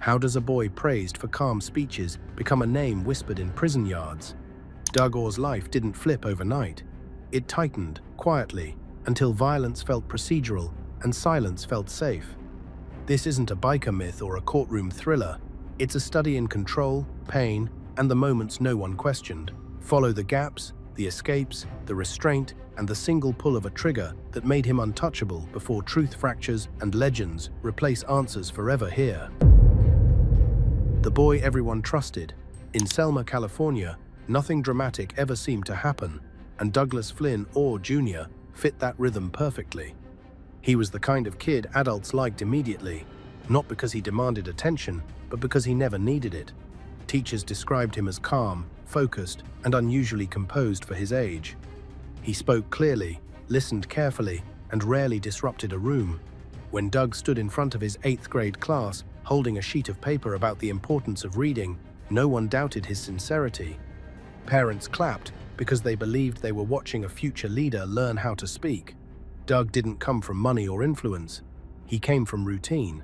How does a boy praised for calm speeches become a name whispered in prison yards? Doug Orr's life didn't flip overnight. It tightened, quietly, until violence felt procedural and silence felt safe. This isn't a biker myth or a courtroom thriller. It's a study in control, pain, and the moments no one questioned. Follow the gaps, the escapes, the restraint, and the single pull of a trigger that made him untouchable before truth fractures and legends replace answers forever here. The boy everyone trusted. In Selma, California, nothing dramatic ever seemed to happen, and Douglas Flynn Orr Jr. fit that rhythm perfectly. He was the kind of kid adults liked immediately, not because he demanded attention, but because he never needed it. Teachers described him as calm, focused, and unusually composed for his age. He spoke clearly, listened carefully, and rarely disrupted a room. When Doug stood in front of his 8th grade class, holding a sheet of paper about the importance of reading, no one doubted his sincerity. Parents clapped because they believed they were watching a future leader learn how to speak. Doug didn't come from money or influence. He came from routine.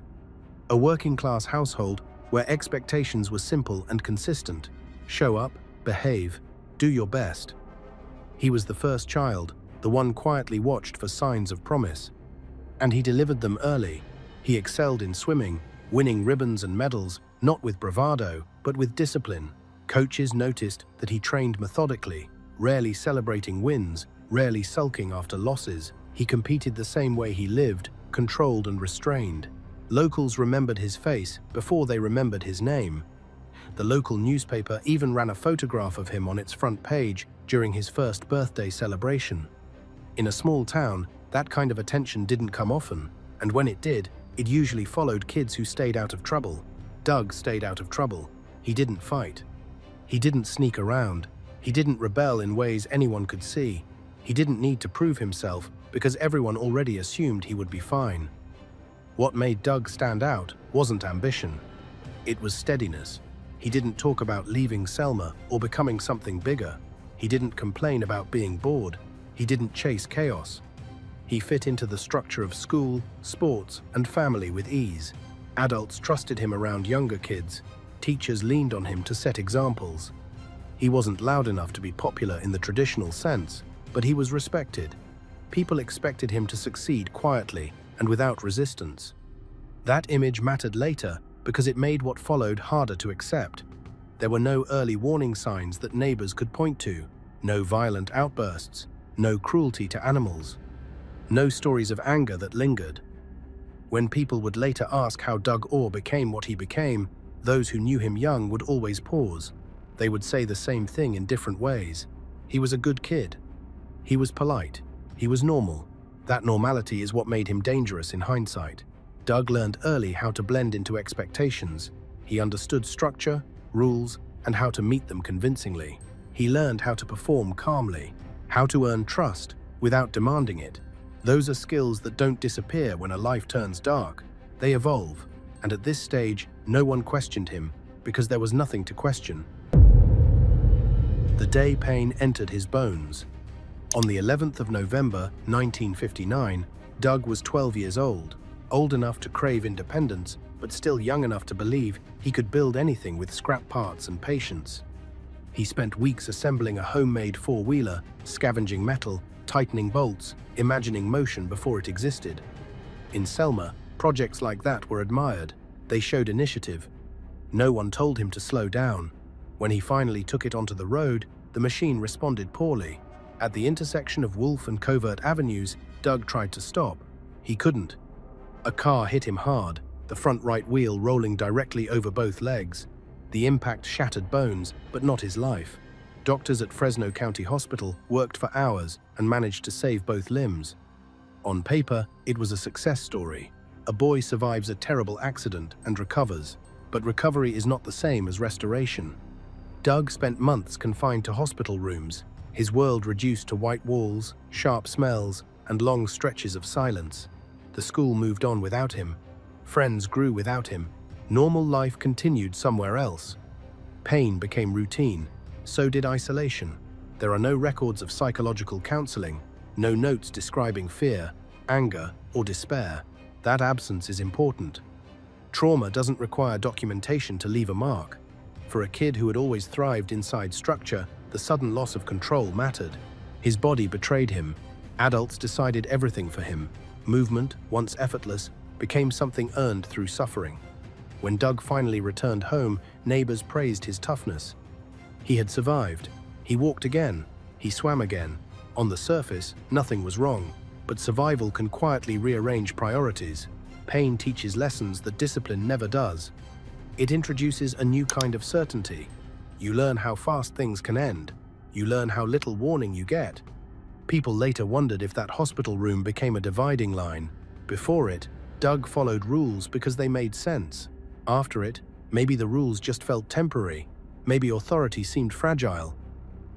A working-class household where expectations were simple and consistent. Show up, behave, do your best. He was the first child, the one quietly watched for signs of promise. And he delivered them early. He excelled in swimming, winning ribbons and medals, not with bravado, but with discipline. Coaches noticed that he trained methodically, rarely celebrating wins, rarely sulking after losses. He competed the same way he lived, controlled and restrained. Locals remembered his face before they remembered his name. The local newspaper even ran a photograph of him on its front page during his first birthday celebration. In a small town, that kind of attention didn't come often, and when it did, it usually followed kids who stayed out of trouble. Doug stayed out of trouble. He didn't fight. He didn't sneak around. He didn't rebel in ways anyone could see. He didn't need to prove himself because everyone already assumed he would be fine. What made Doug stand out wasn't ambition. It was steadiness. He didn't talk about leaving Selma or becoming something bigger. He didn't complain about being bored. He didn't chase chaos. He fit into the structure of school, sports, and family with ease. Adults trusted him around younger kids. Teachers leaned on him to set examples. He wasn't loud enough to be popular in the traditional sense, but he was respected. People expected him to succeed quietly and without resistance. That image mattered later because it made what followed harder to accept. There were no early warning signs that neighbors could point to, no violent outbursts, no cruelty to animals, no stories of anger that lingered. When people would later ask how Doug Orr became what he became, those who knew him young would always pause. They would say the same thing in different ways. He was a good kid. He was polite. He was normal. That normality is what made him dangerous in hindsight. Doug learned early how to blend into expectations. He understood structure, rules, and how to meet them convincingly. He learned how to perform calmly, how to earn trust without demanding it. Those are skills that don't disappear when a life turns dark. They evolve, and at this stage, no one questioned him because there was nothing to question. The day pain entered his bones. On the 11th of November, 1959, Doug was 12 years old enough to crave independence, but still young enough to believe he could build anything with scrap parts and patience. He spent weeks assembling a homemade four-wheeler, scavenging metal, tightening bolts, imagining motion before it existed. In Selma, projects like that were admired. They showed initiative. No one told him to slow down. When he finally took it onto the road, the machine responded poorly. At the intersection of Wolf and Covert Avenues, Doug tried to stop. He couldn't. A car hit him hard, the front right wheel rolling directly over both legs. The impact shattered bones, but not his life. Doctors at Fresno County Hospital worked for hours and managed to save both limbs. On paper, it was a success story. A boy survives a terrible accident and recovers, but recovery is not the same as restoration. Doug spent months confined to hospital rooms, his world reduced to white walls, sharp smells, and long stretches of silence. The school moved on without him. Friends grew without him. Normal life continued somewhere else. Pain became routine. So did isolation. There are no records of psychological counseling, no notes describing fear, anger, or despair. That absence is important. Trauma doesn't require documentation to leave a mark. For a kid who had always thrived inside structure, the sudden loss of control mattered. His body betrayed him. Adults decided everything for him. Movement, once effortless, became something earned through suffering. When Doug finally returned home, neighbors praised his toughness. He had survived. He walked again. He swam again. On the surface, nothing was wrong, but survival can quietly rearrange priorities. Pain teaches lessons that discipline never does. It introduces a new kind of certainty. You learn how fast things can end. You learn how little warning you get. People later wondered if that hospital room became a dividing line. Before it, Doug followed rules because they made sense. After it, maybe the rules just felt temporary. Maybe authority seemed fragile.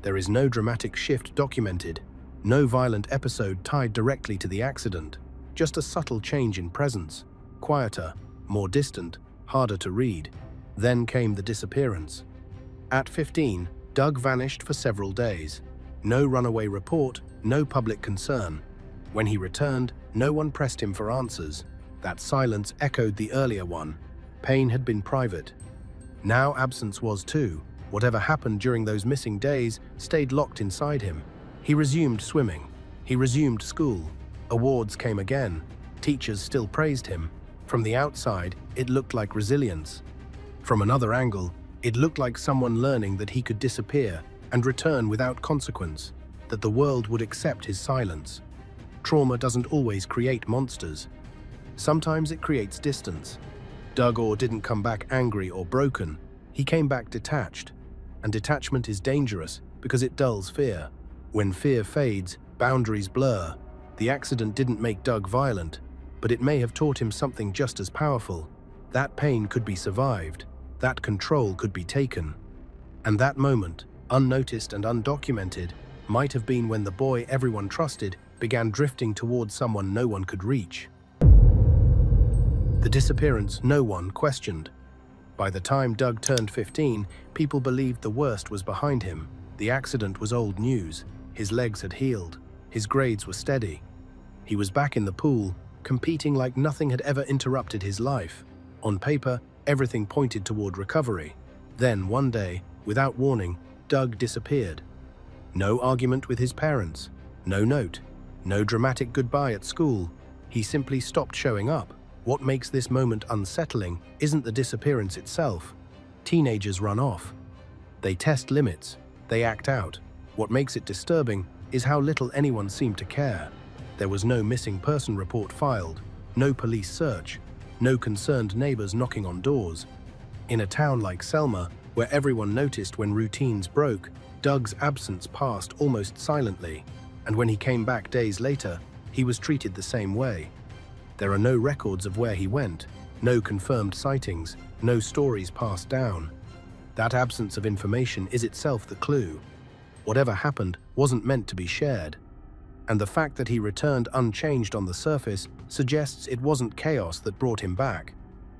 There is no dramatic shift documented, no violent episode tied directly to the accident, just a subtle change in presence, quieter, more distant, harder to read. Then came the disappearance. At 15, Doug vanished for several days. No runaway report, no public concern. When he returned, no one pressed him for answers. That silence echoed the earlier one. Pain had been private. Now absence was too. Whatever happened during those missing days stayed locked inside him. He resumed swimming. He resumed school. Awards came again. Teachers still praised him. From the outside, it looked like resilience. From another angle, it looked like someone learning that he could disappear and return without consequence, that the world would accept his silence. Trauma doesn't always create monsters. Sometimes it creates distance. Doug Orr didn't come back angry or broken. He came back detached. And detachment is dangerous because it dulls fear. When fear fades, boundaries blur. The accident didn't make Doug violent, but it may have taught him something just as powerful. That pain could be survived. That control could be taken. And that moment, unnoticed and undocumented, might have been when the boy everyone trusted began drifting towards someone no one could reach. The disappearance no one questioned. By the time Doug turned 15, people believed the worst was behind him. The accident was old news. His legs had healed. His grades were steady. He was back in the pool, competing like nothing had ever interrupted his life. On paper, everything pointed toward recovery. Then, one day, without warning, Doug disappeared. No argument with his parents. No note. No dramatic goodbye at school. He simply stopped showing up. What makes this moment unsettling isn't the disappearance itself. Teenagers run off. They test limits. They act out. What makes it disturbing is how little anyone seemed to care. There was no missing person report filed, no police search, no concerned neighbors knocking on doors. In a town like Selma, where everyone noticed when routines broke, Doug's absence passed almost silently, and when he came back days later, he was treated the same way. There are no records of where he went, no confirmed sightings, no stories passed down. That absence of information is itself the clue. Whatever happened wasn't meant to be shared. And the fact that he returned unchanged on the surface suggests it wasn't chaos that brought him back.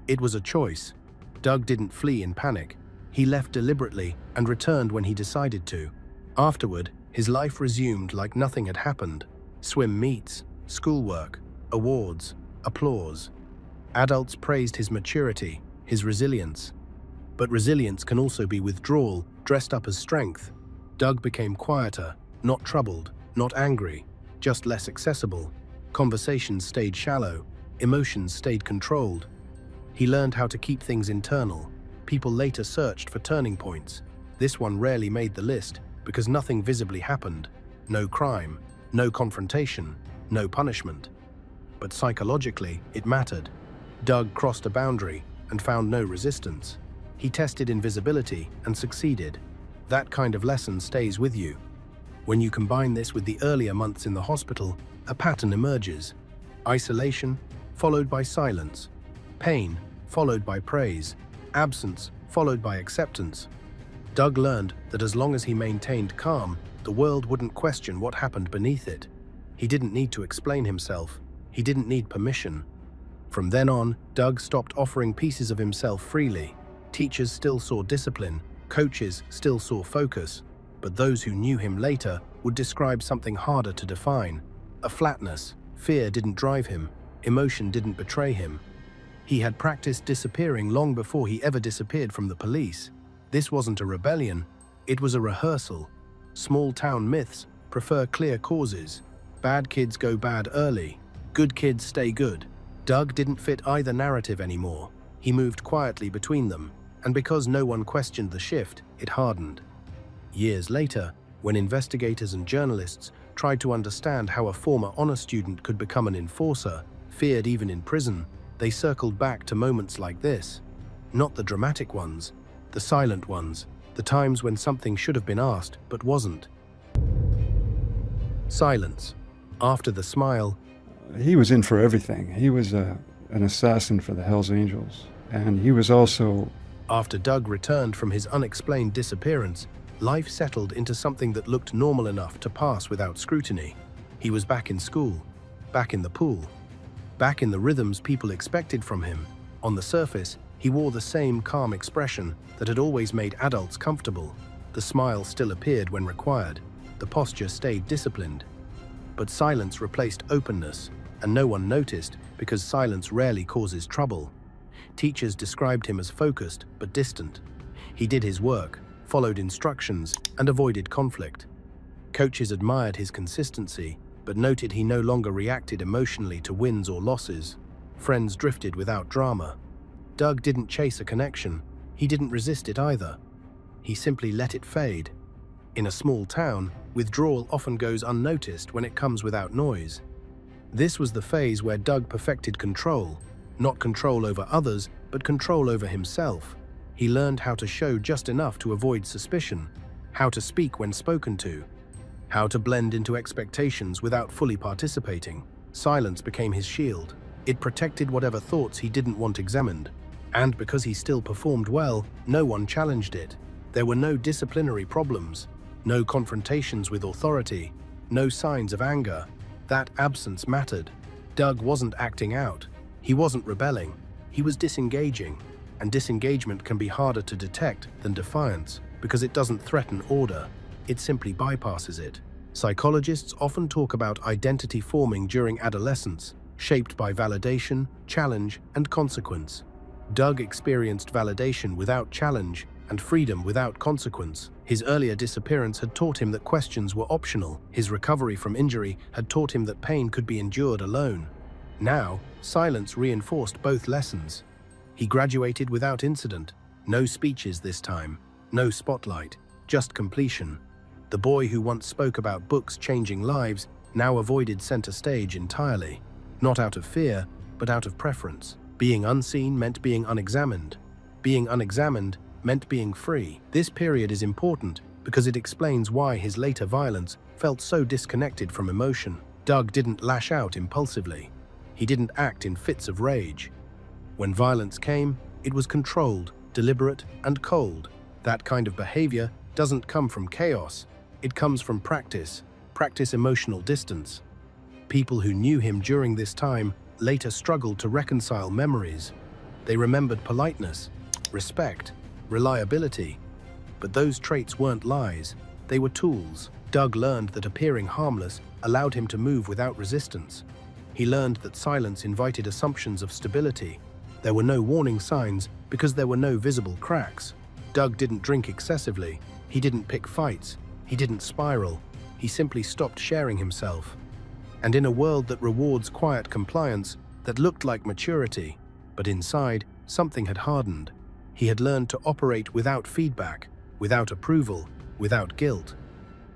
It was a choice. Doug didn't flee in panic. He left deliberately and returned when he decided to. Afterward, his life resumed like nothing had happened. Swim meets, schoolwork, awards, applause. Adults praised his maturity, his resilience. But resilience can also be withdrawal, dressed up as strength. Doug became quieter, not troubled, not angry, just less accessible. Conversations stayed shallow, emotions stayed controlled. He learned how to keep things internal. People later searched for turning points. This one rarely made the list because nothing visibly happened. No crime, no confrontation, no punishment. But psychologically, it mattered. Doug crossed a boundary and found no resistance. He tested invisibility and succeeded. That kind of lesson stays with you. When you combine this with the earlier months in the hospital, a pattern emerges. Isolation, followed by silence. Pain, followed by praise. Absence, followed by acceptance. Doug learned that as long as he maintained calm, the world wouldn't question what happened beneath it. He didn't need to explain himself. He didn't need permission. From then on, Doug stopped offering pieces of himself freely. Teachers still saw discipline. Coaches still saw focus. But those who knew him later would describe something harder to define. A flatness. Fear didn't drive him. Emotion didn't betray him. He had practiced disappearing long before he ever disappeared from the police. This wasn't a rebellion, it was a rehearsal. Small-town myths prefer clear causes. Bad kids go bad early. Good kids stay good. Doug didn't fit either narrative anymore. He moved quietly between them, and because no one questioned the shift, it hardened. Years later, when investigators and journalists tried to understand how a former honor student could become an enforcer, feared even in prison, they circled back to moments like this. Not the dramatic ones, the silent ones, the times when something should have been asked but wasn't. Silence. After the smile, he was in for everything. He was an assassin for the Hells Angels, and he was also... After Doug returned from his unexplained disappearance, life settled into something that looked normal enough to pass without scrutiny. He was back in school, back in the pool, back in the rhythms people expected from him. On the surface, he wore the same calm expression that had always made adults comfortable. The smile still appeared when required. The posture stayed disciplined. But silence replaced openness, and no one noticed because silence rarely causes trouble. Teachers described him as focused but distant. He did his work, followed instructions, and avoided conflict. Coaches admired his consistency, but noted he no longer reacted emotionally to wins or losses. Friends drifted without drama. Doug didn't chase a connection. He didn't resist it either. He simply let it fade. In a small town, withdrawal often goes unnoticed when it comes without noise. This was the phase where Doug perfected control, not control over others, but control over himself. He learned how to show just enough to avoid suspicion, how to speak when spoken to, how to blend into expectations without fully participating. Silence became his shield. It protected whatever thoughts he didn't want examined. And because he still performed well, no one challenged it. There were no disciplinary problems, no confrontations with authority, no signs of anger. That absence mattered. Doug wasn't acting out. He wasn't rebelling. He was disengaging. And disengagement can be harder to detect than defiance because it doesn't threaten order. It simply bypasses it. Psychologists often talk about identity forming during adolescence, shaped by validation, challenge, and consequence. Doug experienced validation without challenge and freedom without consequence. His earlier disappearance had taught him that questions were optional. His recovery from injury had taught him that pain could be endured alone. Now, silence reinforced both lessons. He graduated without incident. No speeches this time, no spotlight, just completion. The boy who once spoke about books changing lives now avoided center stage entirely. Not out of fear, but out of preference. Being unseen meant being unexamined. Being unexamined meant being free. This period is important because it explains why his later violence felt so disconnected from emotion. Doug didn't lash out impulsively. He didn't act in fits of rage. When violence came, it was controlled, deliberate, and cold. That kind of behavior doesn't come from chaos. It comes from practice emotional distance. People who knew him during this time later struggled to reconcile memories. They remembered politeness, respect, reliability. But those traits weren't lies, they were tools. Doug learned that appearing harmless allowed him to move without resistance. He learned that silence invited assumptions of stability. There were no warning signs because there were no visible cracks. Doug didn't drink excessively. He didn't pick fights. He didn't spiral. He simply stopped sharing himself. And in a world that rewards quiet compliance, that looked like maturity, but inside, something had hardened. He had learned to operate without feedback, without approval, without guilt.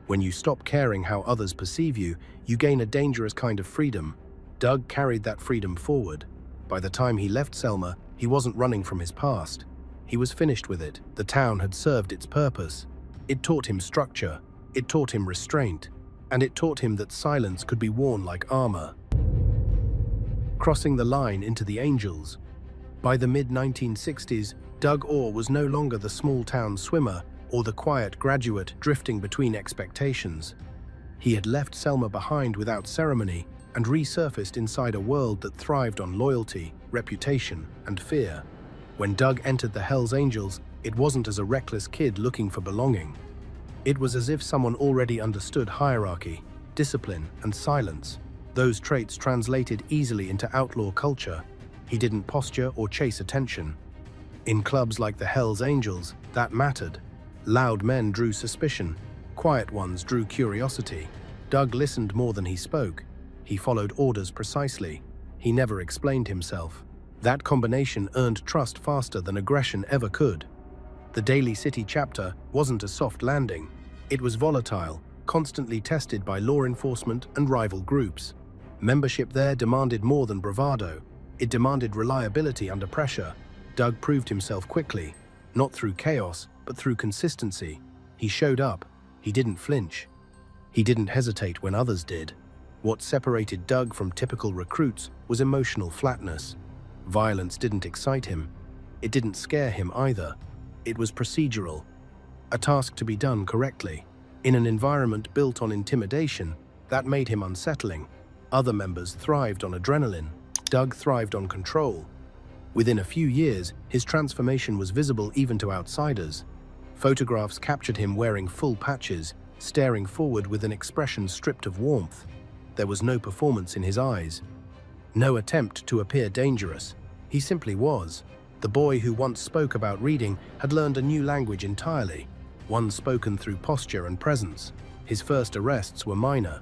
When you stop caring how others perceive you, you gain a dangerous kind of freedom. Doug carried that freedom forward. By the time he left Selma, he wasn't running from his past. He was finished with it. The town had served its purpose. It taught him structure, it taught him restraint, and it taught him that silence could be worn like armor. Crossing the line into the Angels. By the mid-1960s, Doug Orr was no longer the small-town swimmer or the quiet graduate drifting between expectations. He had left Selma behind without ceremony and resurfaced inside a world that thrived on loyalty, reputation, and fear. When Doug entered the Hells Angels, it wasn't as a reckless kid looking for belonging. It was as if someone already understood hierarchy, discipline, and silence. Those traits translated easily into outlaw culture. He didn't posture or chase attention. In clubs like the Hells Angels, that mattered. Loud men drew suspicion. Quiet ones drew curiosity. Doug listened more than he spoke. He followed orders precisely. He never explained himself. That combination earned trust faster than aggression ever could. The Daly City chapter wasn't a soft landing. It was volatile, constantly tested by law enforcement and rival groups. Membership there demanded more than bravado. It demanded reliability under pressure. Doug proved himself quickly, not through chaos, but through consistency. He showed up. He didn't flinch. He didn't hesitate when others did. What separated Doug from typical recruits was emotional flatness. Violence didn't excite him. It didn't scare him either. It was procedural, a task to be done correctly. In an environment built on intimidation, that made him unsettling. Other members thrived on adrenaline. Doug thrived on control. Within a few years, his transformation was visible even to outsiders. Photographs captured him wearing full patches, staring forward with an expression stripped of warmth. There was no performance in his eyes. No attempt to appear dangerous. He simply was. The boy who once spoke about reading had learned a new language entirely, one spoken through posture and presence. His first arrests were minor.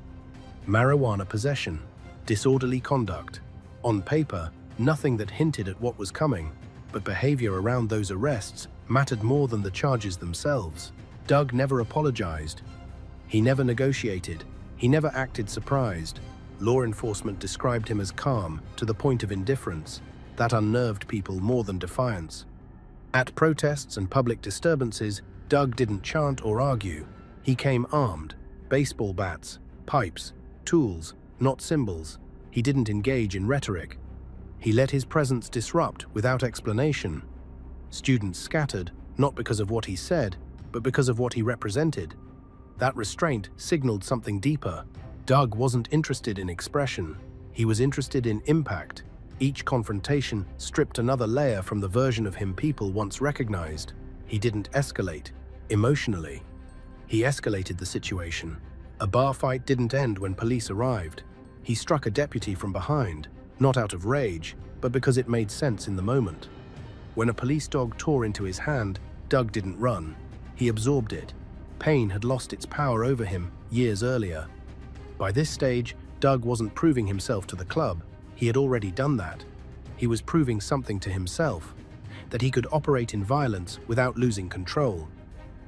Marijuana possession, disorderly conduct. On paper, nothing that hinted at what was coming, but behavior around those arrests mattered more than the charges themselves. Doug never apologized. He never negotiated. He never acted surprised. Law enforcement described him as calm, to the point of indifference. That unnerved people more than defiance. At protests and public disturbances, Doug didn't chant or argue. He came armed. Baseball bats, pipes, tools, not symbols. He didn't engage in rhetoric. He let his presence disrupt without explanation. Students scattered, not because of what he said, but because of what he represented. That restraint signaled something deeper. Doug wasn't interested in expression. He was interested in impact. Each confrontation stripped another layer from the version of him people once recognized. He didn't escalate, emotionally. He escalated the situation. A bar fight didn't end when police arrived. He struck a deputy from behind, not out of rage, but because it made sense in the moment. When a police dog tore into his hand, Doug didn't run. He absorbed it. Pain had lost its power over him years earlier. By this stage, Doug wasn't proving himself to the club. He had already done that. He was proving something to himself, that he could operate in violence without losing control,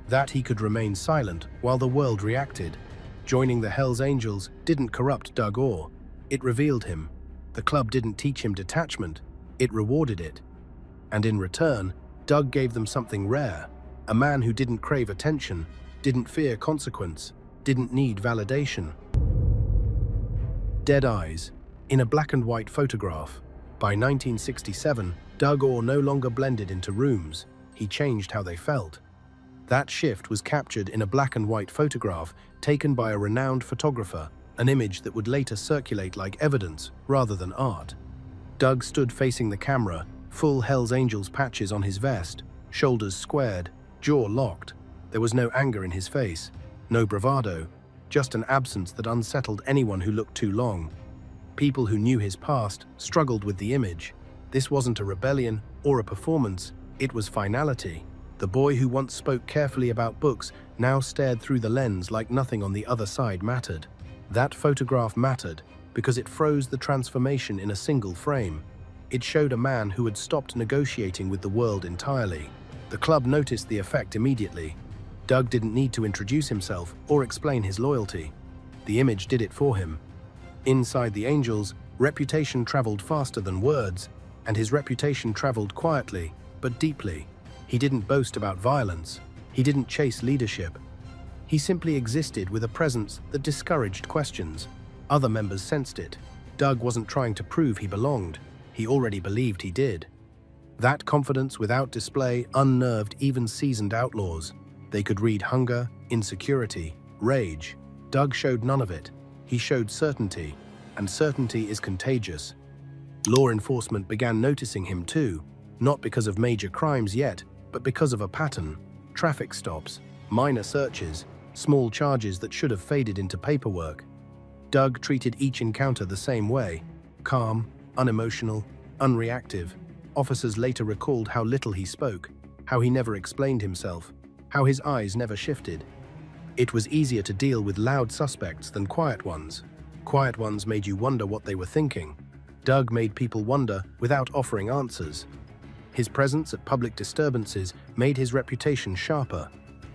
that he could remain silent while the world reacted. Joining the Hells Angels didn't corrupt Doug Orr. It revealed him. The club didn't teach him detachment. It rewarded it. And in return, Doug gave them something rare, a man who didn't crave attention, didn't fear consequence, didn't need validation. Dead eyes. In a black and white photograph. By 1967, Doug Orr no longer blended into rooms. He changed how they felt. That shift was captured in a black and white photograph taken by a renowned photographer, an image that would later circulate like evidence rather than art. Doug stood facing the camera, full Hells Angels patches on his vest, shoulders squared, jaw locked. There was no anger in his face, no bravado, just an absence that unsettled anyone who looked too long. People who knew his past struggled with the image. This wasn't a rebellion or a performance, it was finality. The boy who once spoke carefully about books now stared through the lens like nothing on the other side mattered. That photograph mattered because it froze the transformation in a single frame. It showed a man who had stopped negotiating with the world entirely. The club noticed the effect immediately. Doug didn't need to introduce himself or explain his loyalty. The image did it for him. Inside the Angels, reputation traveled faster than words, and his reputation traveled quietly, but deeply. He didn't boast about violence. He didn't chase leadership. He simply existed with a presence that discouraged questions. Other members sensed it. Doug wasn't trying to prove he belonged. He already believed he did. That confidence without display unnerved even seasoned outlaws. They could read hunger, insecurity, rage. Doug showed none of it. He showed certainty, and certainty is contagious. Law enforcement began noticing him too, not because of major crimes yet, but because of a pattern. Traffic stops, minor searches, small charges that should have faded into paperwork. Doug treated each encounter the same way, calm, unemotional, unreactive. Officers later recalled how little he spoke, how he never explained himself, how his eyes never shifted. It was easier to deal with loud suspects than quiet ones. Quiet ones made you wonder what they were thinking. Doug made people wonder without offering answers. His presence at public disturbances made his reputation sharper.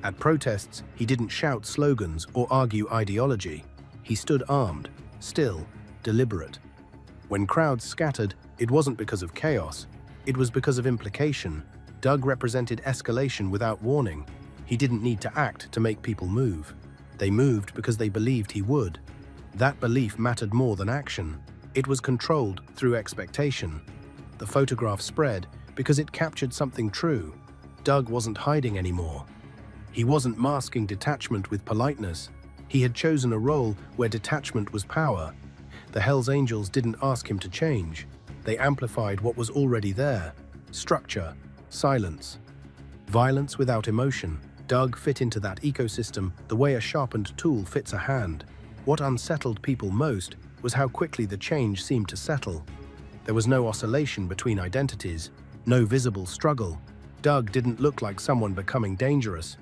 At protests, he didn't shout slogans or argue ideology. He stood armed, still, deliberate. When crowds scattered, it wasn't because of chaos. It was because of implication. Doug represented escalation without warning. He didn't need to act to make people move. They moved because they believed he would. That belief mattered more than action. It was controlled through expectation. The photograph spread because it captured something true. Doug wasn't hiding anymore. He wasn't masking detachment with politeness. He had chosen a role where detachment was power. The Hells Angels didn't ask him to change. They amplified what was already there: structure, silence, violence without emotion. Doug fit into that ecosystem the way a sharpened tool fits a hand. What unsettled people most was how quickly the change seemed to settle. There was no oscillation between identities, no visible struggle. Doug didn't look like someone becoming dangerous.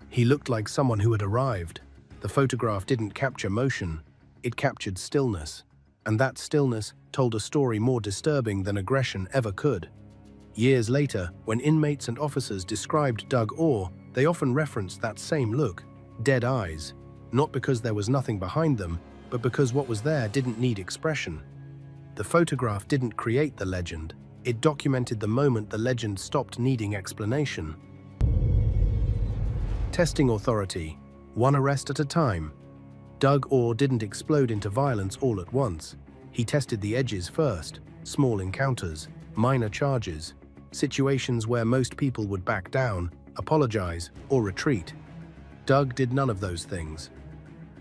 He looked like someone who had arrived. The photograph didn't capture motion, it captured stillness. And that stillness told a story more disturbing than aggression ever could. Years later, when inmates and officers described Doug Orr, they often referenced that same look: dead eyes. Not because there was nothing behind them, but because what was there didn't need expression. The photograph didn't create the legend. It documented the moment the legend stopped needing explanation. Testing authority, one arrest at a time. Doug Orr didn't explode into violence all at once. He tested the edges first: small encounters, minor charges, situations where most people would back down, apologize, or retreat. Doug did none of those things.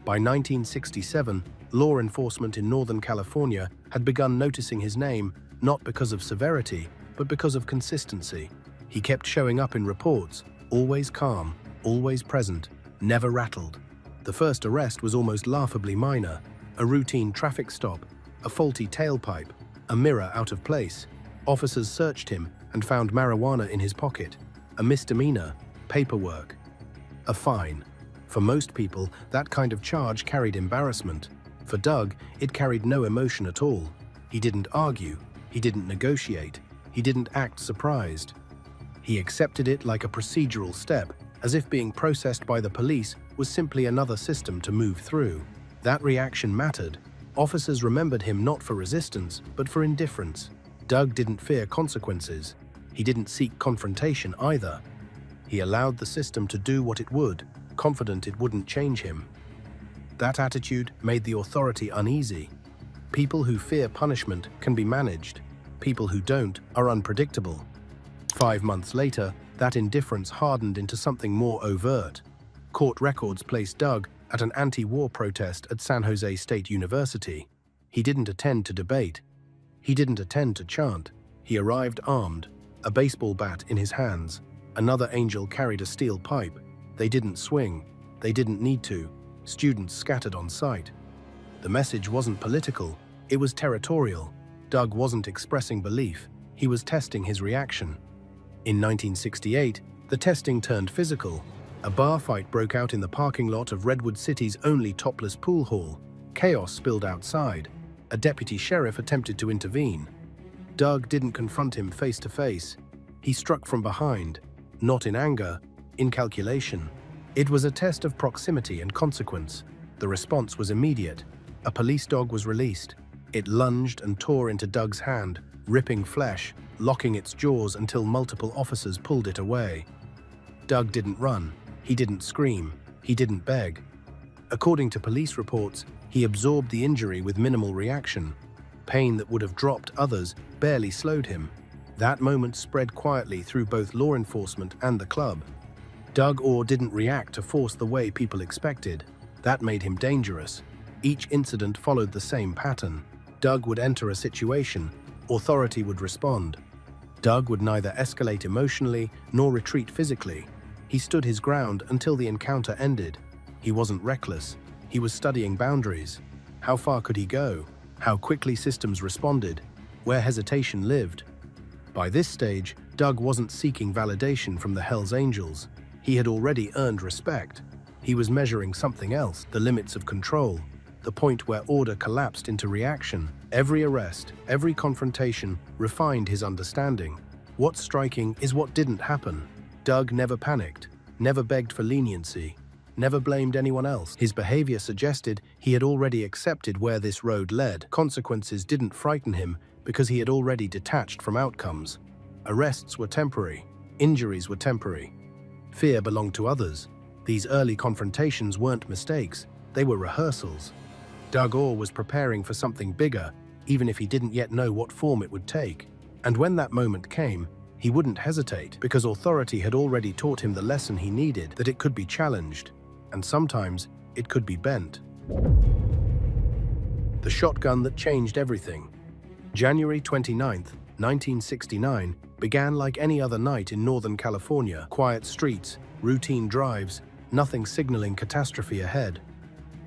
By 1967, law enforcement in Northern California had begun noticing his name, not because of severity, but because of consistency. He kept showing up in reports, always calm, always present, never rattled. The first arrest was almost laughably minor: a routine traffic stop, a faulty tailpipe, a mirror out of place. Officers searched him and found marijuana in his pocket. A misdemeanor, paperwork, a fine. For most people, that kind of charge carried embarrassment. For Doug, it carried no emotion at all. He didn't argue, he didn't negotiate, he didn't act surprised. He accepted it like a procedural step, as if being processed by the police was simply another system to move through. That reaction mattered. Officers remembered him not for resistance, but for indifference. Doug didn't fear consequences. He didn't seek confrontation either. He allowed the system to do what it would, confident it wouldn't change him. That attitude made the authority uneasy. People who fear punishment can be managed. People who don't are unpredictable. 5 months later, that indifference hardened into something more overt. Court records placed Doug at an anti-war protest at San Jose State University. He didn't attend to debate. He didn't attend to chant. He arrived armed, a baseball bat in his hands. Another angel carried a steel pipe. They didn't swing. They didn't need to. Students scattered on sight. The message wasn't political. It was territorial. Doug wasn't expressing belief. He was testing his reaction. In 1968, the testing turned physical. A bar fight broke out in the parking lot of Redwood City's only topless pool hall. Chaos spilled outside. A deputy sheriff attempted to intervene. Doug didn't confront him face to face. He struck from behind, not in anger, in calculation. It was a test of proximity and consequence. The response was immediate. A police dog was released. It lunged and tore into Doug's hand, ripping flesh, locking its jaws until multiple officers pulled it away. Doug didn't run. He didn't scream. He didn't beg. According to police reports, he absorbed the injury with minimal reaction. Pain that would have dropped others barely slowed him. That moment spread quietly through both law enforcement and the club. Doug Orr didn't react to force the way people expected. That made him dangerous. Each incident followed the same pattern. Doug would enter a situation. Authority would respond. Doug would neither escalate emotionally nor retreat physically. He stood his ground until the encounter ended. He wasn't reckless. He was studying boundaries. How far could he go? How quickly systems responded? where hesitation lived. By this stage, Doug wasn't seeking validation from the Hells Angels. He had already earned respect. He was measuring something else, the limits of control, the point where order collapsed into reaction. Every arrest, every confrontation refined his understanding. What's striking is what didn't happen. Doug never panicked, never begged for leniency, never blamed anyone else. His behavior suggested he had already accepted where this road led. Consequences didn't frighten him because he had already detached from outcomes. Arrests were temporary, injuries were temporary. Fear belonged to others. These early confrontations weren't mistakes, they were rehearsals. Doug Orr was preparing for something bigger, even if he didn't yet know what form it would take. And when that moment came, he wouldn't hesitate, because authority had already taught him the lesson he needed, that it could be challenged, and sometimes it could be bent. The shotgun that changed everything. January 29th, 1969 began like any other night in Northern California. Quiet streets, routine drives, nothing signaling catastrophe ahead.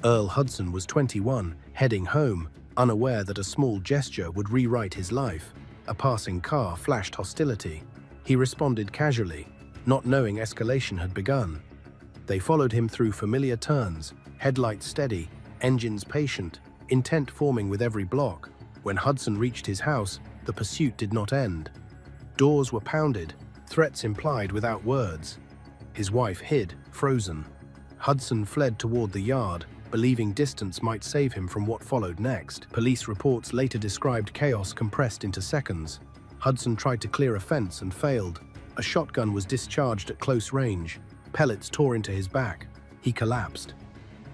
Earl Hudson was 21, heading home, unaware that a small gesture would rewrite his life. A passing car flashed hostility. He responded casually, not knowing escalation had begun. They followed him through familiar turns, headlights steady, engines patient, intent forming with every block. When Hudson reached his house, the pursuit did not end. Doors were pounded, threats implied without words. His wife hid, frozen. Hudson fled toward the yard, believing distance might save him from what followed next. Police reports later described chaos compressed into seconds. Hudson tried to clear a fence and failed. A shotgun was discharged at close range. Pellets tore into his back. He collapsed.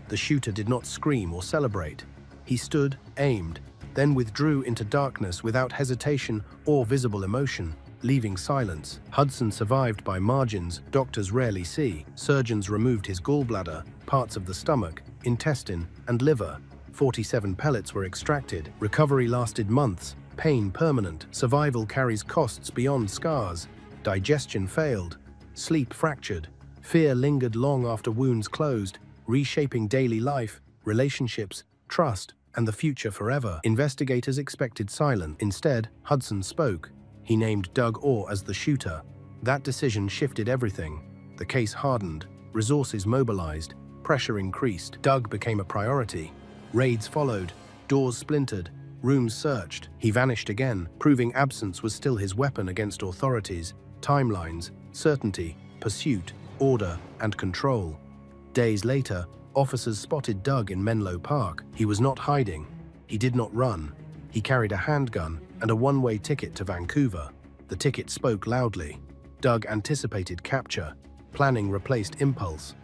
The shooter did not scream or celebrate. He stood, aimed, then withdrew into darkness without hesitation or visible emotion, leaving silence. Hudson survived by margins doctors rarely see. Surgeons removed his gallbladder, parts of the stomach, intestine, and liver. 47 pellets were extracted. Recovery lasted months, pain permanent. Survival carries costs beyond scars. Digestion failed. Sleep fractured. Fear lingered long after wounds closed, reshaping daily life, relationships, trust, and the future forever. Investigators expected silence. Instead, Hudson spoke. He named Doug Orr as the shooter. That decision shifted everything. The case hardened, resources mobilized, pressure increased. Doug became a priority. Raids followed, doors splintered, rooms searched. He vanished again, proving absence was still his weapon against authorities, timelines, certainty, pursuit, order, and control. Days later, officers spotted Doug in Menlo Park. He was not hiding. He did not run. He carried a handgun and a one-way ticket to Vancouver. The ticket spoke loudly. Doug anticipated capture. Planning replaced impulse.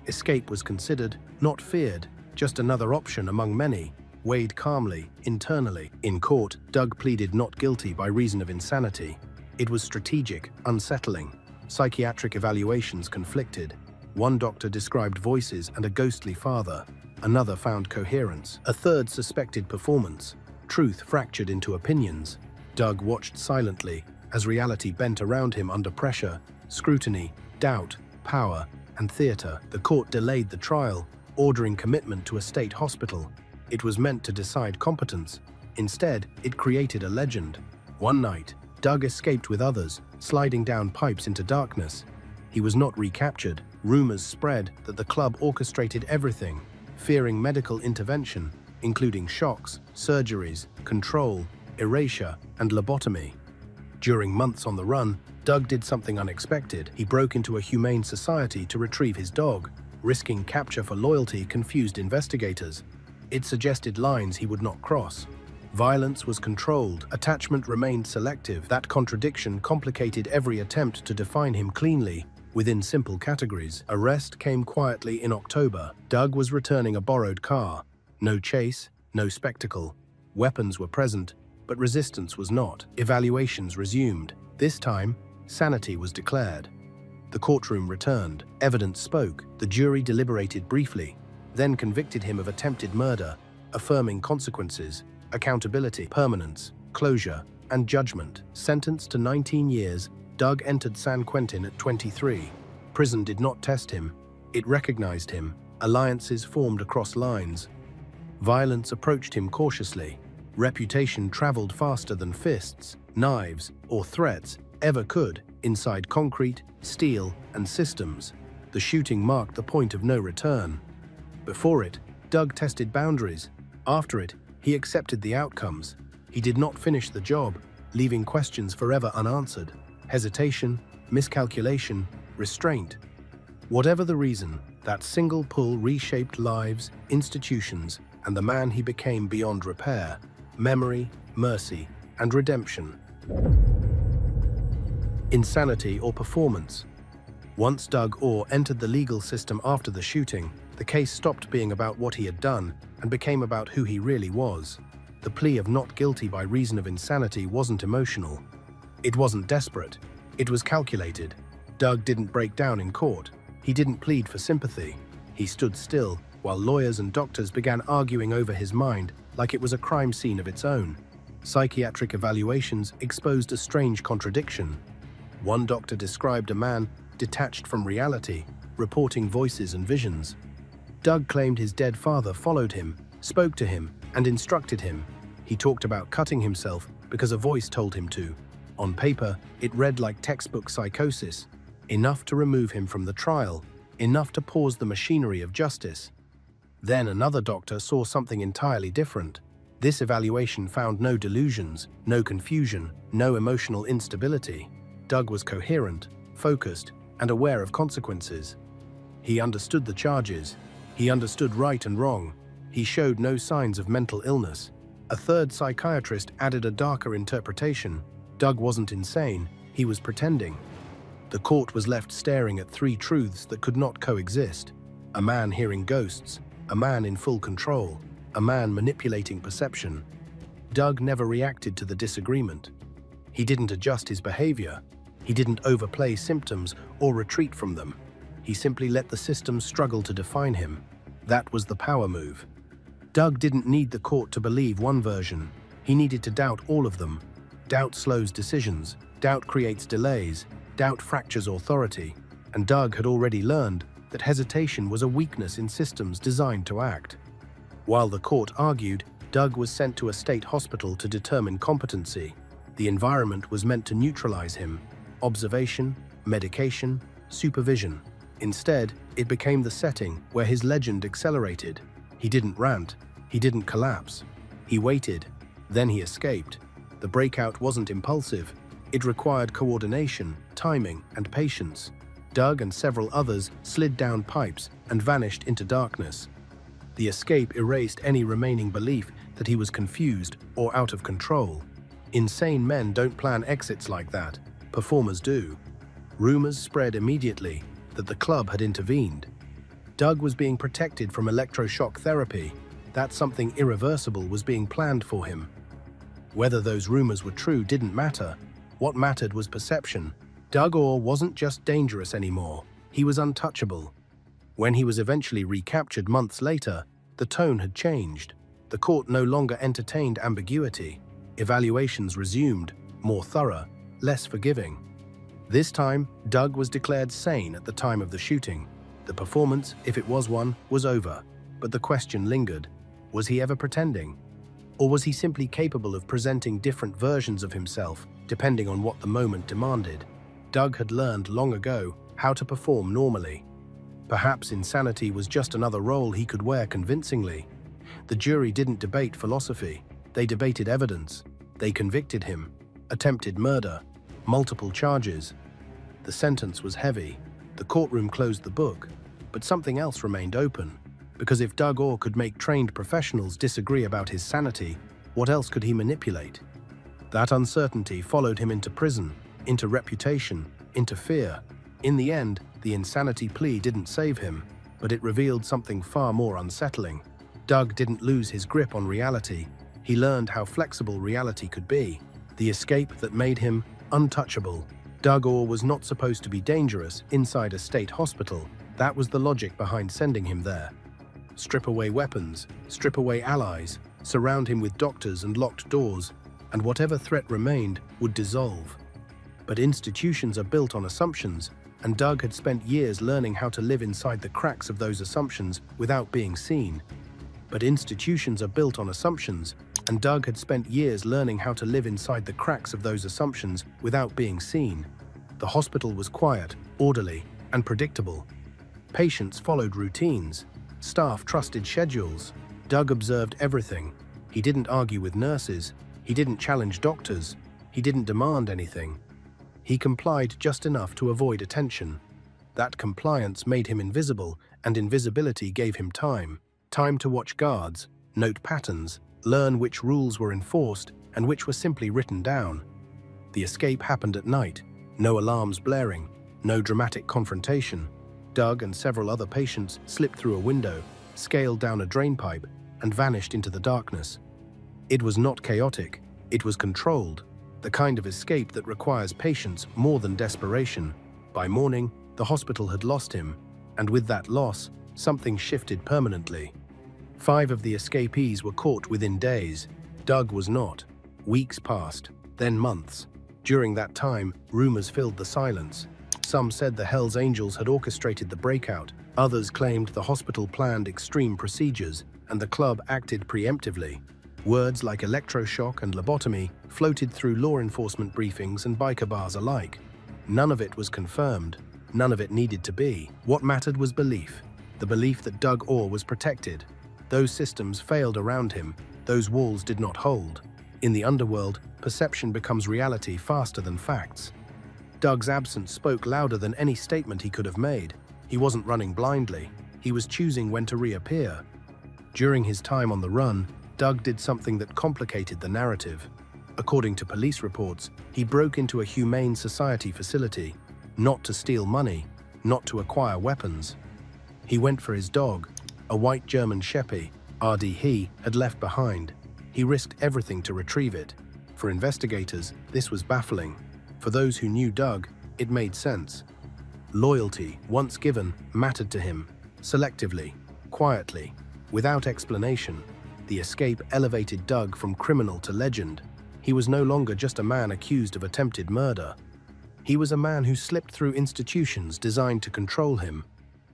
Escape was considered, not feared, just another option among many, weighed calmly, internally. In court, Doug pleaded not guilty by reason of insanity. It was strategic, unsettling. Psychiatric evaluations conflicted. One doctor described voices and a ghostly father. Another found coherence. A third suspected performance. Truth fractured into opinions. Doug watched silently as reality bent around him under pressure, scrutiny, doubt, power, and theater. The court delayed the trial, ordering commitment to a state hospital. It was meant to decide competence. Instead, it created a legend. One night, Doug escaped with others, sliding down pipes into darkness. He was not recaptured. Rumors spread that the club orchestrated everything, fearing medical intervention, including shocks, surgeries, control, erasure, and lobotomy. During months on the run, Doug did something unexpected. He broke into a humane society to retrieve his dog. Risking capture for loyalty confused investigators. It suggested lines he would not cross. Violence was controlled, attachment remained selective. That contradiction complicated every attempt to define him cleanly, within simple categories. Arrest came quietly in October. Doug was returning a borrowed car. No chase, no spectacle. Weapons were present, but resistance was not. Evaluations resumed. This time, sanity was declared. The courtroom returned. Evidence spoke. The jury deliberated briefly, then convicted him of attempted murder, affirming consequences, accountability, permanence, closure, and judgment. Sentenced to 19 years, Doug entered San Quentin at 23. Prison did not test him. It recognized him. Alliances formed across lines. Violence approached him cautiously. Reputation traveled faster than fists, knives, or threats ever could inside concrete, steel, and systems. The shooting marked the point of no return. Before it, Doug tested boundaries. After it, he accepted the outcomes. He did not finish the job, leaving questions forever unanswered. Hesitation, miscalculation, restraint. Whatever the reason, that single pull reshaped lives, institutions, and the man he became beyond repair. Memory, mercy, and redemption. Insanity or performance. Once Doug Orr entered the legal system after the shooting, the case stopped being about what he had done and became about who he really was. The plea of not guilty by reason of insanity wasn't emotional. It wasn't desperate. It was calculated. Doug didn't break down in court. He didn't plead for sympathy. He stood still while lawyers and doctors began arguing over his mind like it was a crime scene of its own. Psychiatric evaluations exposed a strange contradiction. One doctor described a man detached from reality, reporting voices and visions. Doug claimed his dead father followed him, spoke to him, and instructed him. He talked about cutting himself because a voice told him to. On paper, it read like textbook psychosis, enough to remove him from the trial, enough to pause the machinery of justice. Then another doctor saw something entirely different. This evaluation found no delusions, no confusion, no emotional instability. Doug was coherent, focused, and aware of consequences. He understood the charges. He understood right and wrong. He showed no signs of mental illness. A third psychiatrist added a darker interpretation. Doug wasn't insane, he was pretending. The court was left staring at three truths that could not coexist. A man hearing ghosts, a man in full control, a man manipulating perception. Doug never reacted to the disagreement. He didn't adjust his behavior. He didn't overplay symptoms or retreat from them. He simply let the system struggle to define him. That was the power move. Doug didn't need the court to believe one version. He needed to doubt all of them. Doubt slows decisions. Doubt creates delays. Doubt fractures authority. And Doug had already learned that hesitation was a weakness in systems designed to act. While the court argued, Doug was sent to a state hospital to determine competency. The environment was meant to neutralize him. Observation, medication, supervision. Instead, it became the setting where his legend accelerated. He didn't rant. He didn't collapse. He waited. Then he escaped. The breakout wasn't impulsive. It required coordination, timing, and patience. Doug and several others slid down pipes and vanished into darkness. The escape erased any remaining belief that he was confused or out of control. Insane men don't plan exits like that. Performers do. Rumors spread immediately that the club had intervened. Doug was being protected from electroshock therapy. That something irreversible was being planned for him. Whether those rumors were true didn't matter. What mattered was perception. Doug Orr wasn't just dangerous anymore. He was untouchable. When he was eventually recaptured months later, the tone had changed. The court no longer entertained ambiguity. Evaluations resumed, more thorough, less forgiving. This time, Doug was declared sane at the time of the shooting. The performance, if it was one, was over. But the question lingered. Was he ever pretending? Or was he simply capable of presenting different versions of himself, depending on what the moment demanded? Doug had learned long ago how to perform normally. Perhaps insanity was just another role he could wear convincingly. The jury didn't debate philosophy. They debated evidence. They convicted him. Attempted murder. Multiple charges. The sentence was heavy. The courtroom closed the book. But something else remained open. Because if Doug Orr could make trained professionals disagree about his sanity, what else could he manipulate? That uncertainty followed him into prison, into reputation, into fear. In the end, the insanity plea didn't save him, but it revealed something far more unsettling. Doug didn't lose his grip on reality. He learned how flexible reality could be, the escape that made him untouchable. Doug Orr was not supposed to be dangerous inside a state hospital. That was the logic behind sending him there. Strip away weapons, strip away allies, surround him with doctors and locked doors, and whatever threat remained would dissolve. But institutions are built on assumptions, and Doug had spent years learning how to live inside the cracks of those assumptions without being seen. But institutions are built on assumptions, and Doug had spent years learning how to live inside the cracks of those assumptions without being seen. The hospital was quiet, orderly, and predictable. Patients followed routines. Staff trusted schedules. Doug observed everything. He didn't argue with nurses. He didn't challenge doctors. He didn't demand anything. He complied just enough to avoid attention. That compliance made him invisible, and invisibility gave him time. Time to watch guards, note patterns, learn which rules were enforced and which were simply written down. The escape happened at night. No alarms blaring, no dramatic confrontation. Doug and several other patients slipped through a window, scaled down a drain pipe, and vanished into the darkness. It was not chaotic, it was controlled, the kind of escape that requires patience more than desperation. By morning, the hospital had lost him, and with that loss, something shifted permanently. 5 of the escapees were caught within days. Doug was not. Weeks passed, then months. During that time, rumors filled the silence. Some said the Hells Angels had orchestrated the breakout. Others claimed the hospital planned extreme procedures, and the club acted preemptively. Words like electroshock and lobotomy floated through law enforcement briefings and biker bars alike. None of it was confirmed. None of it needed to be. What mattered was belief. The belief that Doug Orr was protected. Those systems failed around him. Those walls did not hold. In the underworld, perception becomes reality faster than facts. Doug's absence spoke louder than any statement he could have made. He wasn't running blindly. He was choosing when to reappear. During his time on the run, Doug did something that complicated the narrative. According to police reports, he broke into a humane society facility, not to steal money, not to acquire weapons. He went for his dog, a white German Sheppy, R.D. he had left behind. He risked everything to retrieve it. For investigators, this was baffling. For those who knew Doug, it made sense. Loyalty, once given, mattered to him, selectively, quietly, without explanation. The escape elevated Doug from criminal to legend. He was no longer just a man accused of attempted murder. He was a man who slipped through institutions designed to control him.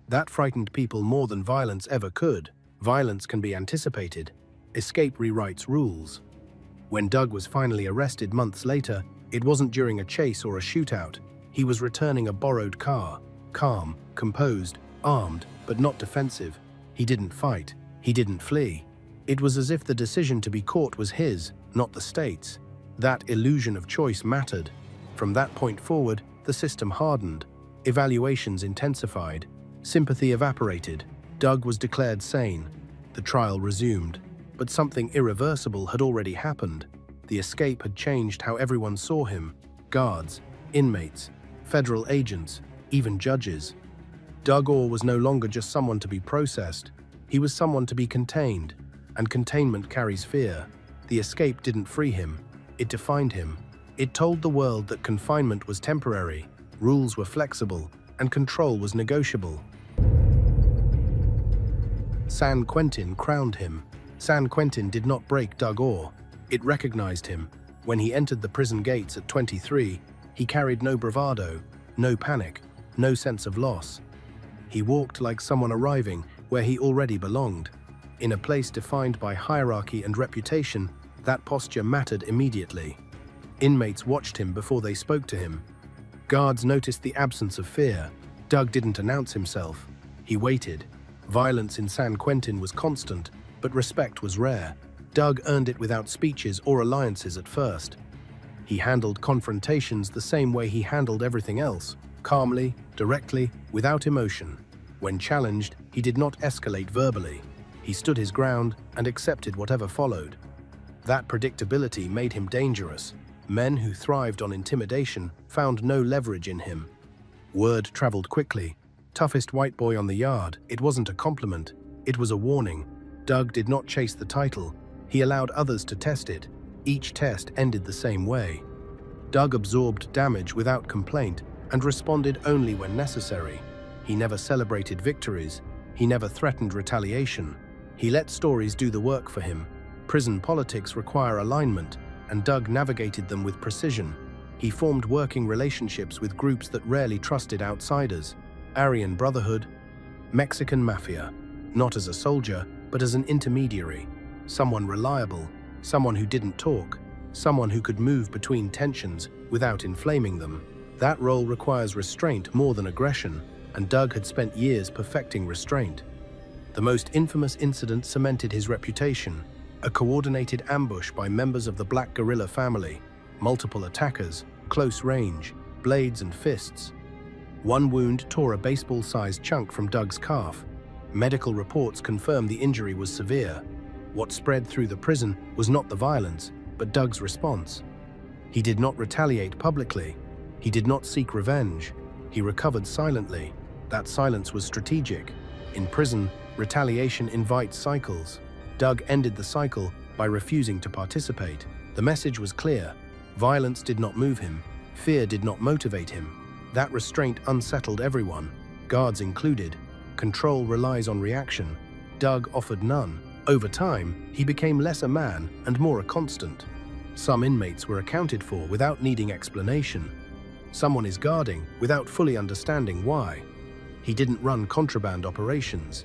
That frightened people more than violence ever could. Violence can be anticipated. Escape rewrites rules. When Doug was finally arrested months later, it wasn't during a chase or a shootout. He was returning a borrowed car, calm, composed, armed, but not defensive. He didn't fight. He didn't flee. It was as if the decision to be caught was his, not the state's. That illusion of choice mattered. From that point forward, the system hardened. Evaluations intensified. Sympathy evaporated. Doug was declared sane. The trial resumed. But something irreversible had already happened. The escape had changed how everyone saw him. Guards, inmates, federal agents, even judges. Doug Orr was no longer just someone to be processed. He was someone to be contained. And containment carries fear. The escape didn't free him. It defined him. It told the world that confinement was temporary, rules were flexible, and control was negotiable. San Quentin crowned him. San Quentin did not break Doug Orr. It recognized him. When he entered the prison gates at 23, he carried no bravado, no panic, no sense of loss. He walked like someone arriving where he already belonged. In a place defined by hierarchy and reputation, that posture mattered immediately. Inmates watched him before they spoke to him. Guards noticed the absence of fear. Doug didn't announce himself. He waited. Violence in San Quentin was constant, but respect was rare. Doug earned it without speeches or alliances at first. He handled confrontations the same way he handled everything else, calmly, directly, without emotion. When challenged, he did not escalate verbally. He stood his ground and accepted whatever followed. That predictability made him dangerous. Men who thrived on intimidation found no leverage in him. Word traveled quickly. Toughest white boy on the yard. It wasn't a compliment. It was a warning. Doug did not chase the title. He allowed others to test it. Each test ended the same way. Doug absorbed damage without complaint and responded only when necessary. He never celebrated victories. He never threatened retaliation. He let stories do the work for him. Prison politics require alignment, and Doug navigated them with precision. He formed working relationships with groups that rarely trusted outsiders. Aryan Brotherhood, Mexican Mafia, not as a soldier, but as an intermediary, someone reliable, someone who didn't talk, someone who could move between tensions without inflaming them. That role requires restraint more than aggression, and Doug had spent years perfecting restraint. The most infamous incident cemented his reputation: a coordinated ambush by members of the Black Guerrilla family, multiple attackers, close range, blades and fists. One wound tore a baseball-sized chunk from Doug's calf. Medical reports confirmed the injury was severe. What spread through the prison was not the violence, but Doug's response. He did not retaliate publicly. He did not seek revenge. He recovered silently. That silence was strategic. In prison, retaliation invites cycles. Doug ended the cycle by refusing to participate. The message was clear. Violence did not move him. Fear did not motivate him. That restraint unsettled everyone, guards included. Control relies on reaction. Doug offered none. Over time, he became less a man and more a constant. Some inmates were accounted for without needing explanation. Someone is guarding without fully understanding why. He didn't run contraband operations.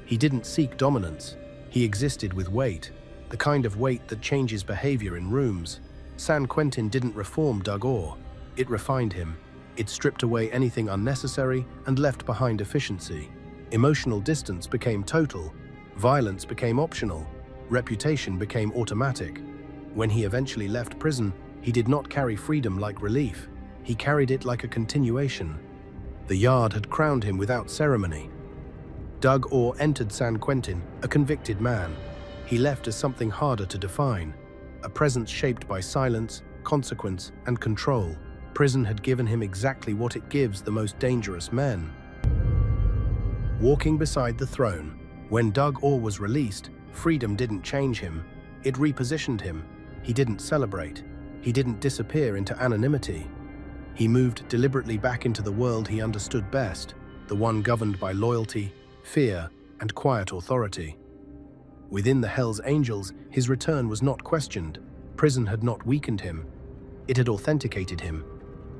He didn't seek dominance. He existed with weight, the kind of weight that changes behavior in rooms. San Quentin didn't reform Doug Orr. It refined him. It stripped away anything unnecessary and left behind efficiency. Emotional distance became total. Violence became optional. Reputation became automatic. When he eventually left prison, he did not carry freedom like relief. He carried it like a continuation. The Yard had crowned him without ceremony. Doug Orr entered San Quentin, a convicted man. He left as something harder to define, a presence shaped by silence, consequence, and control. Prison had given him exactly what it gives the most dangerous men. Walking beside the throne. When Doug Orr was released, freedom didn't change him. It repositioned him. He didn't celebrate. He didn't disappear into anonymity. He moved deliberately back into the world he understood best, the one governed by loyalty, fear, and quiet authority. Within the Hells Angels, his return was not questioned. Prison had not weakened him. It had authenticated him.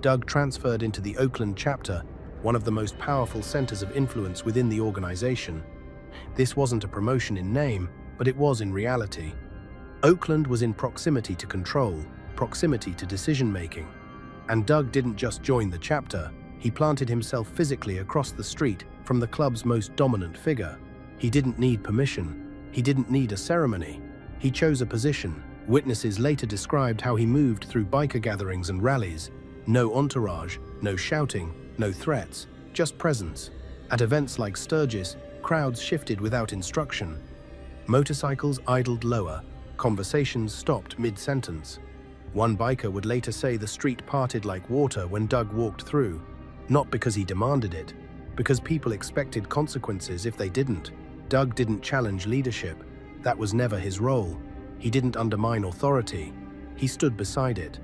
Doug transferred into the Oakland chapter, one of the most powerful centers of influence within the organization. This wasn't a promotion in name, but it was in reality. Oakland was in proximity to control, proximity to decision-making. And Doug didn't just join the chapter, he planted himself physically across the street from the club's most dominant figure. He didn't need permission. He didn't need a ceremony. He chose a position. Witnesses later described how he moved through biker gatherings and rallies. No entourage, no shouting, no threats, just presence. At events like Sturgis, crowds shifted without instruction. Motorcycles idled lower. Conversations stopped mid-sentence. One biker would later say the street parted like water when Doug walked through, not because he demanded it, because people expected consequences if they didn't. Doug didn't challenge leadership. That was never his role. He didn't undermine authority. He stood beside it.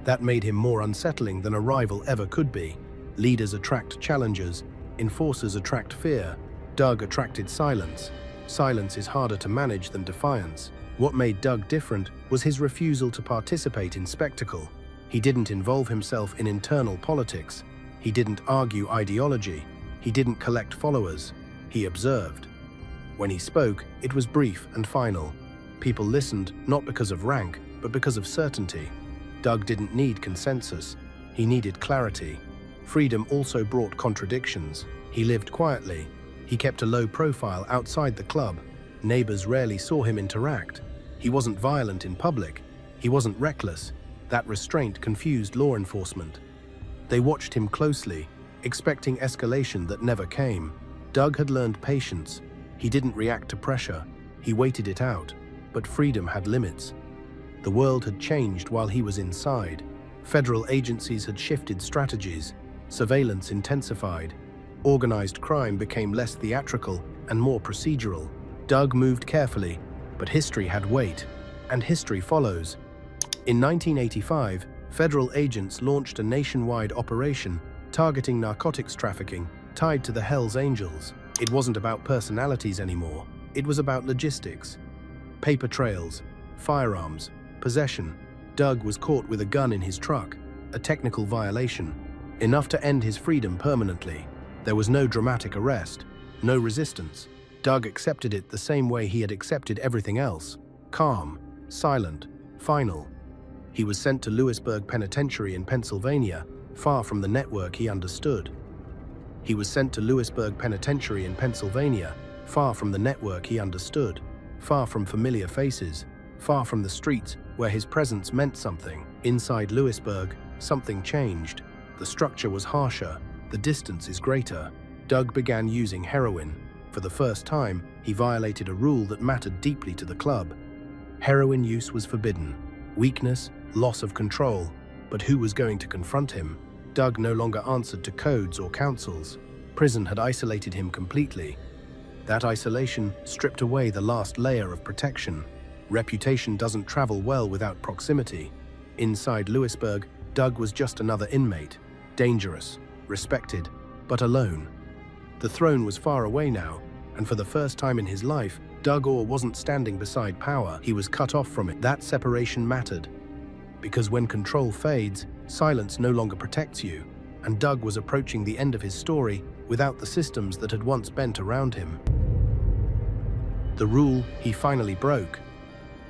That made him more unsettling than a rival ever could be. Leaders attract challengers. Enforcers attract fear. Doug attracted silence. Silence is harder to manage than defiance. What made Doug different was his refusal to participate in spectacle. He didn't involve himself in internal politics. He didn't argue ideology. He didn't collect followers. He observed. When he spoke, it was brief and final. People listened not because of rank, but because of certainty. Doug didn't need consensus. He needed clarity. Freedom also brought contradictions. He lived quietly. He kept a low profile outside the club. Neighbors rarely saw him interact. He wasn't violent in public. He wasn't reckless. That restraint confused law enforcement. They watched him closely, expecting escalation that never came. Doug had learned patience. He didn't react to pressure. He waited it out. But freedom had limits. The world had changed while he was inside. Federal agencies had shifted strategies. Surveillance intensified. Organized crime became less theatrical and more procedural. Doug moved carefully, but history had weight, and history follows. In 1985, federal agents launched a nationwide operation targeting narcotics trafficking tied to the Hells Angels. It wasn't about personalities anymore. It was about logistics. Paper trails, firearms, possession. Doug was caught with a gun in his truck, a technical violation, enough to end his freedom permanently. There was no dramatic arrest, no resistance. Doug accepted it the same way he had accepted everything else. Calm. silent, final. He was sent to Lewisburg Penitentiary in Pennsylvania, far from the network he understood. He was sent to Lewisburg Penitentiary in Pennsylvania, far from the network he understood, far from familiar faces, far from the streets where his presence meant something. Inside Lewisburg, something changed. The structure was harsher, the distance is greater. Doug began using heroin. For the first time, he violated a rule that mattered deeply to the club. Heroin use was forbidden. Weakness, loss of control. But who was going to confront him? Doug no longer answered to codes or councils. Prison had isolated him completely. That isolation stripped away the last layer of protection. Reputation doesn't travel well without proximity. Inside Lewisburg, Doug was just another inmate. Dangerous, respected, but alone. The throne was far away now, and for the first time in his life, Doug Orr wasn't standing beside power, he was cut off from it. That separation mattered. Because when control fades, silence no longer protects you, and Doug was approaching the end of his story without the systems that had once bent around him. The rule he finally broke.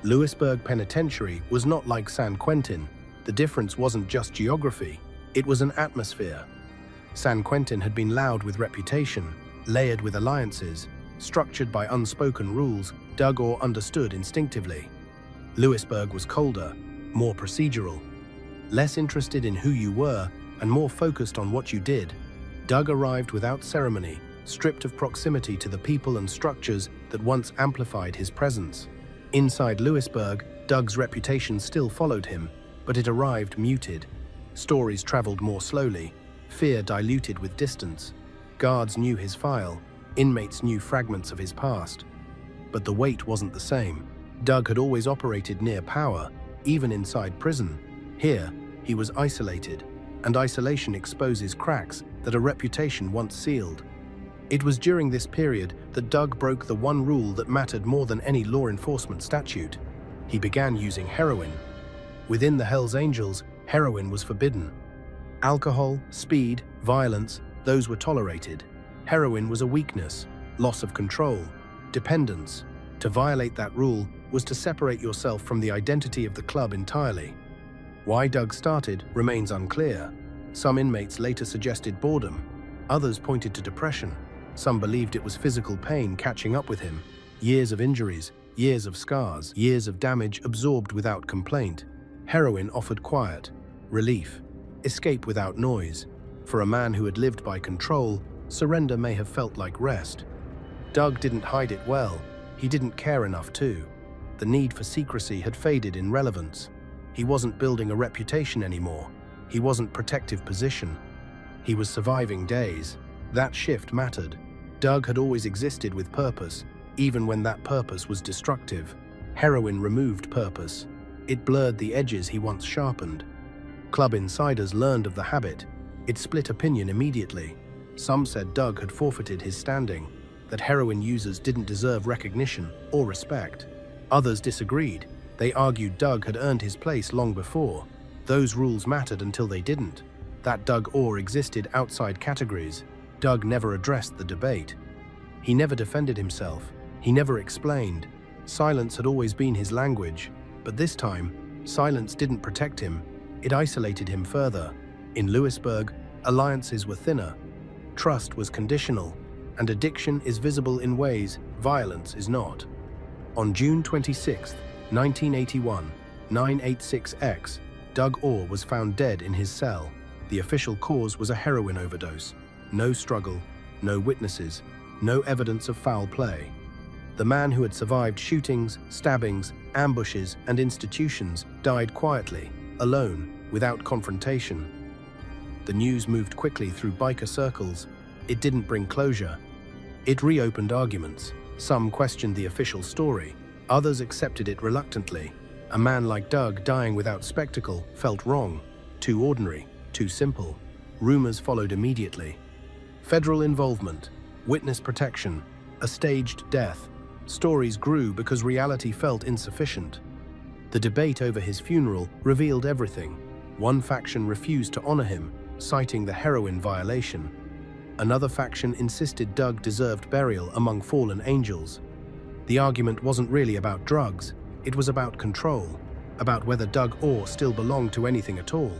Lewisburg Penitentiary was not like San Quentin. The difference wasn't just geography, it was an atmosphere. San Quentin had been loud with reputation, layered with alliances, structured by unspoken rules Doug Orr understood instinctively. Lewisburg was colder, more procedural, less interested in who you were and more focused on what you did. Doug arrived without ceremony, stripped of proximity to the people and structures that once amplified his presence. Inside Lewisburg, Doug's reputation still followed him, but it arrived muted. Stories traveled more slowly, fear diluted with distance. Guards knew his file, inmates knew fragments of his past. But the weight wasn't the same. Doug had always operated near power, even inside prison. Here, he was isolated, and isolation exposes cracks that a reputation once sealed. It was during this period that Doug broke the one rule that mattered more than any law enforcement statute. He began using heroin. Within the Hells Angels, heroin was forbidden. Alcohol, speed, violence, those were tolerated. Heroin was a weakness, loss of control, dependence. To violate that rule was to separate yourself from the identity of the club entirely. Why Doug started remains unclear. Some inmates later suggested boredom. Others pointed to depression. Some believed it was physical pain catching up with him. Years of injuries, years of scars, years of damage absorbed without complaint. Heroin offered quiet, relief, escape without noise. For a man who had lived by control, surrender may have felt like rest. Doug didn't hide it well. He didn't care enough to. The need for secrecy had faded in relevance. He wasn't building a reputation anymore. He wasn't protective position. He was surviving days. That shift mattered. Doug had always existed with purpose, even when that purpose was destructive. Heroin removed purpose. It blurred the edges he once sharpened. Club insiders learned of the habit. It split opinion immediately. Some said Doug had forfeited his standing, that heroin users didn't deserve recognition or respect. Others disagreed. They argued Doug had earned his place long before. Those rules mattered until they didn't. That Doug Orr existed outside categories. Doug never addressed the debate. He never defended himself. He never explained. Silence had always been his language, but this time, silence didn't protect him. It isolated him further. In Lewisburg, alliances were thinner. Trust was conditional, and addiction is visible in ways violence is not. On June 26, 1981, 986X, Doug Orr was found dead in his cell. The official cause was a heroin overdose. No struggle, no witnesses, no evidence of foul play. The man who had survived shootings, stabbings, ambushes, and institutions died quietly, alone, without confrontation. The news moved quickly through biker circles. It didn't bring closure. It reopened arguments. Some questioned the official story. Others accepted it reluctantly. A man like Doug dying without spectacle felt wrong, too ordinary, too simple. Rumors followed immediately. Federal involvement, witness protection, a staged death. Stories grew because reality felt insufficient. The debate over his funeral revealed everything. One faction refused to honor him, citing the heroin violation. Another faction insisted Doug deserved burial among fallen angels. The argument wasn't really about drugs, It was about control, about whether Doug Orr still belonged to anything at all.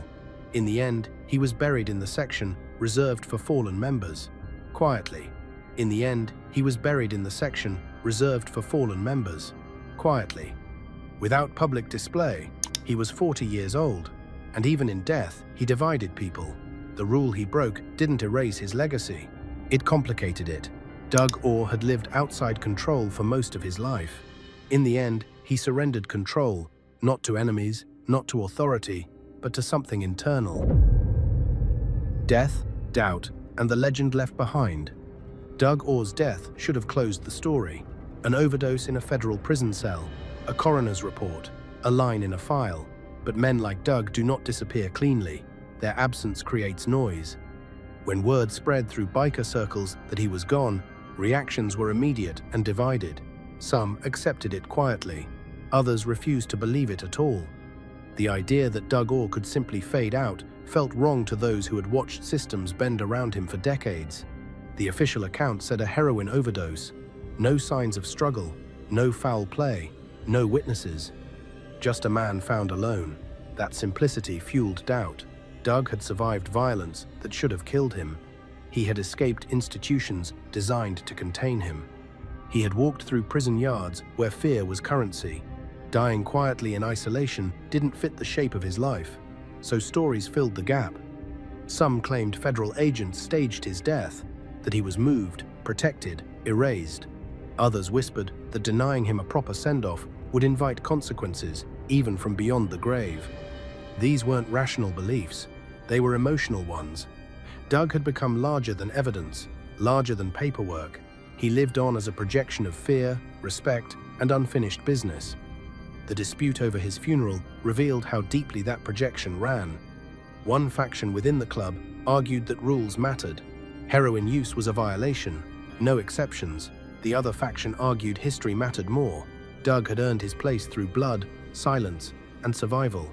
In the end, he was buried in the section reserved for fallen members. Quietly. In the end, he was buried in the section reserved for fallen members. Quietly. Without public display, he was 40 years old, and even in death, he divided people. The rule he broke didn't erase his legacy. It complicated it. Doug Orr had lived outside control for most of his life. In the end, he surrendered control, not to enemies, not to authority, but to something internal. Death, doubt, and the legend left behind. Doug Orr's death should have closed the story. An overdose in a federal prison cell, a coroner's report, a line in a file. But men like Doug do not disappear cleanly. Their absence creates noise. When word spread through biker circles that he was gone, reactions were immediate and divided. Some accepted it quietly. Others refused to believe it at all. The idea that Doug Orr could simply fade out felt wrong to those who had watched systems bend around him for decades. The official account said a heroin overdose. No signs of struggle, no foul play, no witnesses. Just a man found alone. That simplicity fueled doubt. Doug had survived violence that should have killed him. He had escaped institutions designed to contain him. He had walked through prison yards where fear was currency. Dying quietly in isolation didn't fit the shape of his life, so stories filled the gap. Some claimed federal agents staged his death, that he was moved, protected, erased. Others whispered that denying him a proper send-off would invite consequences, even from beyond the grave. These weren't rational beliefs, they were emotional ones. Doug had become larger than evidence, larger than paperwork. He lived on as a projection of fear, respect, and unfinished business. The dispute over his funeral revealed how deeply that projection ran. One faction within the club argued that rules mattered. Heroin use was a violation, no exceptions. The other faction argued history mattered more. Doug had earned his place through blood, silence, and survival.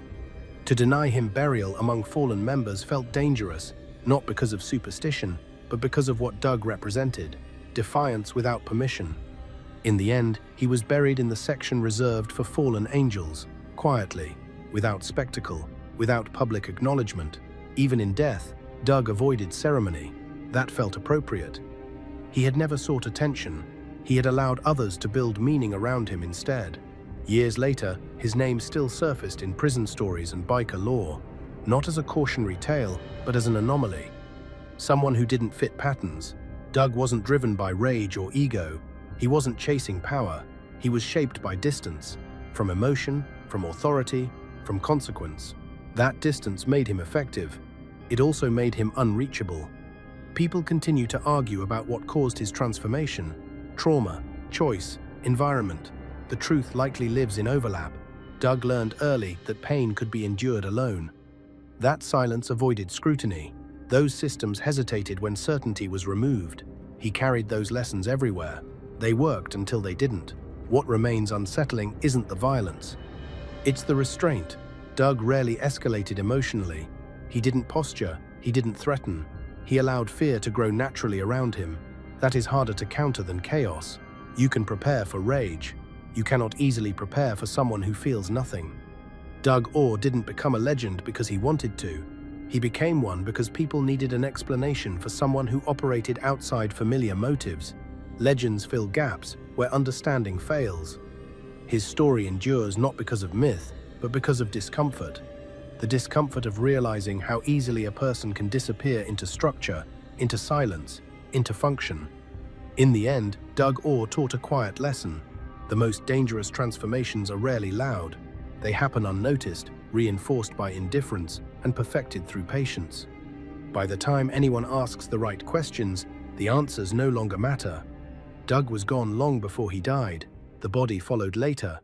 To deny him burial among fallen members felt dangerous, not because of superstition, but because of what Doug represented: defiance without permission. In the end, he was buried in the section reserved for fallen angels, quietly, without spectacle, without public acknowledgement. Even in death, Doug avoided ceremony. That felt appropriate. He had never sought attention. He had allowed others to build meaning around him instead. Years later, his name still surfaced in prison stories and biker lore, not as a cautionary tale, but as an anomaly. Someone who didn't fit patterns. Doug wasn't driven by rage or ego. He wasn't chasing power. He was shaped by distance, from emotion, from authority, from consequence. That distance made him effective. It also made him unreachable. People continue to argue about what caused his transformation: trauma, choice, environment. The truth likely lives in overlap. Doug learned early that pain could be endured alone. That silence avoided scrutiny. Those systems hesitated when certainty was removed. He carried those lessons everywhere. They worked until they didn't. What remains unsettling isn't the violence. It's the restraint. Doug rarely escalated emotionally. He didn't posture. He didn't threaten. He allowed fear to grow naturally around him. That is harder to counter than chaos. You can prepare for rage. You cannot easily prepare for someone who feels nothing. Doug Orr didn't become a legend because he wanted to. He became one because people needed an explanation for someone who operated outside familiar motives. Legends fill gaps where understanding fails. His story endures not because of myth, but because of discomfort. The discomfort of realizing how easily a person can disappear into structure, into silence, into function. In the end, Doug Orr taught a quiet lesson. The most dangerous transformations are rarely loud. They happen unnoticed, reinforced by indifference, and perfected through patience. By the time anyone asks the right questions, the answers no longer matter. Doug was gone long before he died. The body followed later,